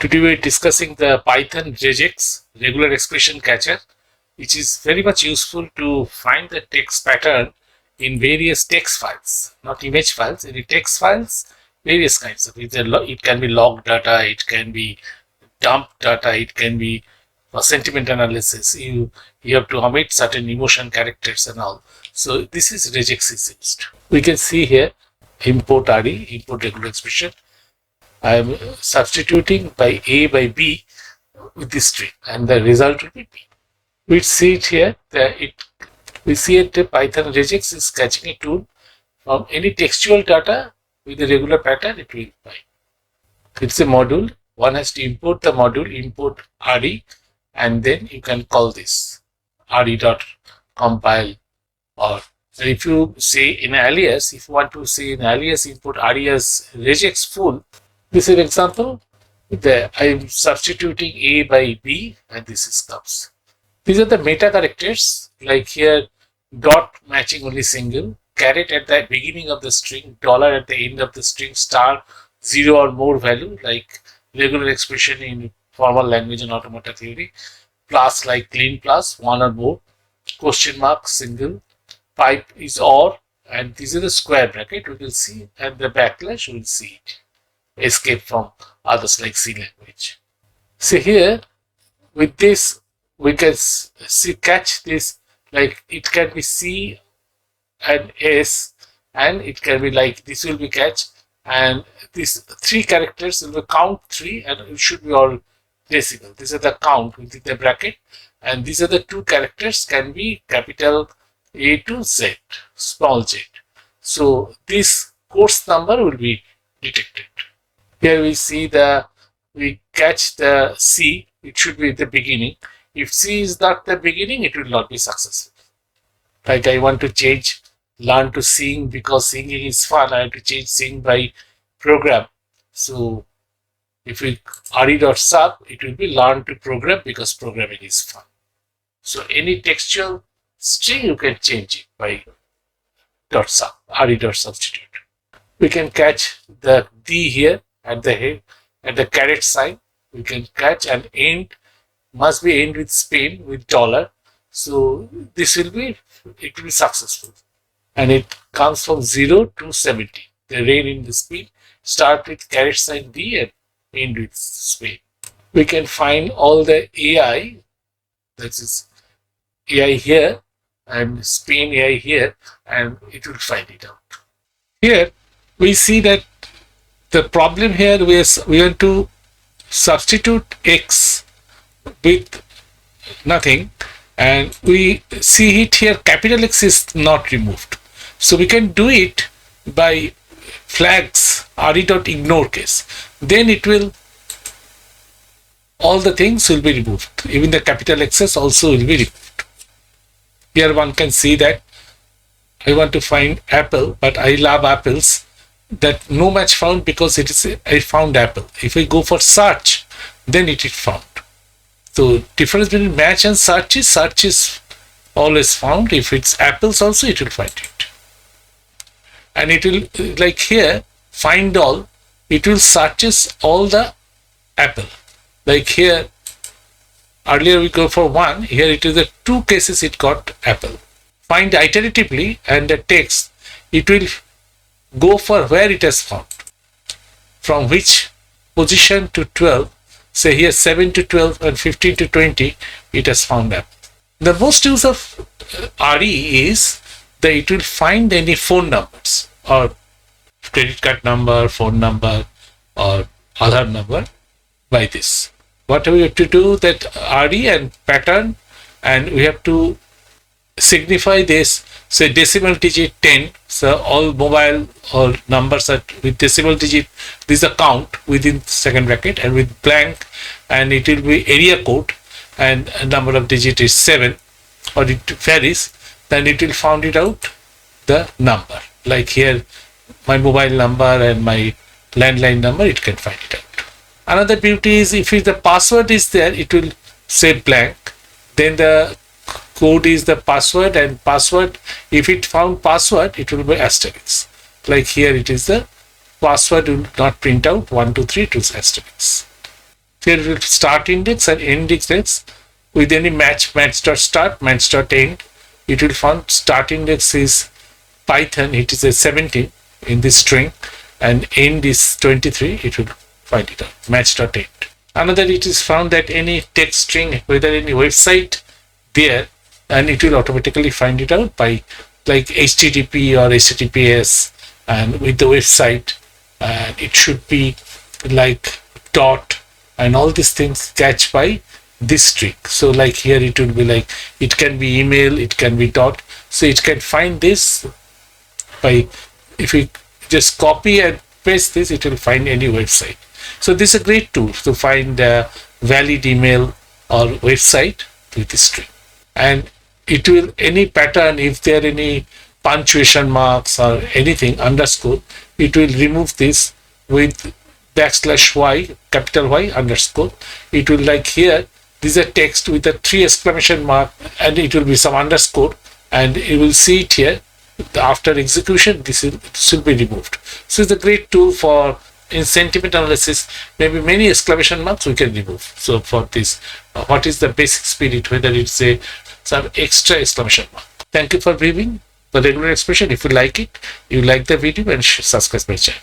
Today we are discussing the Python regex regular expression catcher, which is very much useful to find the text pattern in various text files, not image files. In the text files, various kinds of it can be log data, it can be dump data, it can be for sentiment analysis. You have to omit certain emotion characters and all. So this is regex is used. We can see here import RE, import regular expression. I am substituting by A by B with this string, and the result will be B. We see it here that we see it Python regex is catching a tool from any textual data with a regular pattern. It will find. It's a module. One has to import the module, import RE, and then you can call this re.compile. Or if you say an alias, if you want to say an alias, import RE as regex full. This is an example. I am substituting A by B, and this is comes. These are the meta characters, like here dot matching only single, caret at the beginning of the string, dollar at the end of the string, star 0 or more value, like regular expression in formal language and automata theory, plus like clean plus 1 or more, question mark single, pipe is OR, and these are the square bracket we will see, and the backlash we will see it. Escape from others like C language. So here with this we can catch this, like it can be C and S, and it can be like this will be catch, and these 3 characters will be count 3, and it should be all decimal. These are the count within the bracket, and these are the 2 characters can be capital A to Z, small z. So this course number will be detected. Here we see we catch the C, it should be the beginning. If C is not the beginning, it will not be successful. Like I want to learn to sing because singing is fun, I have to change sing by program. So if we re.sub, it will be learn to program because programming is fun. So any textual string you can change it by .sub, re.substitute. We can catch the D here at the head, at the caret sign. We can catch and end, must be end with Spain with dollar. So this will be successful, and it comes from 0 to 70. The range in the speed start with caret sign D and end with Spain. We can find all the AI, that is AI here and Spain AI here, and it will find it out. Here we see that the problem here is we want to substitute X with nothing, and we see it here capital X is not removed. So we can do it by flags re.ignore case. Then it will, all the things will be removed. Even the capital X's also will be removed. Here one can see that I want to find apple, but I love apples. That no match found because it is I found apple. If I go for search, then it is found. So difference between match and search is always found. If it's apples also, it will find it. And it will, like here, find all, it will searches all the apple. Like here, earlier we go for 1, here it is the 2 cases it got apple. Find iteratively, and the text, it will go for where it has found, from which position to 12, say here 7 to 12 and 15 to 20, it has found apple. The most use of RE is that it will find any phone numbers or credit card number, phone number, or other number by this. What we have to do that RE and pattern, and we have to signify this, say decimal digit 10. So all mobile or numbers are with decimal digit, this is a count within second bracket, and with blank, and it will be area code, and a number of digit is 7, or it varies, then it will find it out the number. Like here my mobile number and my landline number, it can find it out. Another beauty is if the password is there, it will say blank, then the code is the password, and password, if it found password, it will be asterisk. Like here it is the password will not print out 1 2 3, it is asterisk. Here it will start index and end index with any match.start, match.end. It will find start index is Python, it is a 17 in this string, and end is 23, it will find it out, match.end. Another, it is found that any text string, whether any website there, and it will automatically find it out by like HTTP or HTTPS, and with the website, and it should be like dot, and all these things catch by this string. So like here it will be like, it can be email, it can be dot, so it can find this by, if we just copy and paste this, it will find any website. So this is a great tool to find a valid email or website with this string. And it will, any pattern, if there are any punctuation marks or anything, underscore, it will remove this with \y, capital Y underscore. It will, like here, this is a text with a 3 exclamation mark, and it will be some underscore, and you will see it here. After execution, this will be removed. So it's a great tool for, in sentiment analysis, maybe many exclamation marks we can remove. So for this, what is the basic spirit, whether it's some extra exclamation mark. Thank you for viewing the regular expression. If you like it, you like the video and subscribe my channel.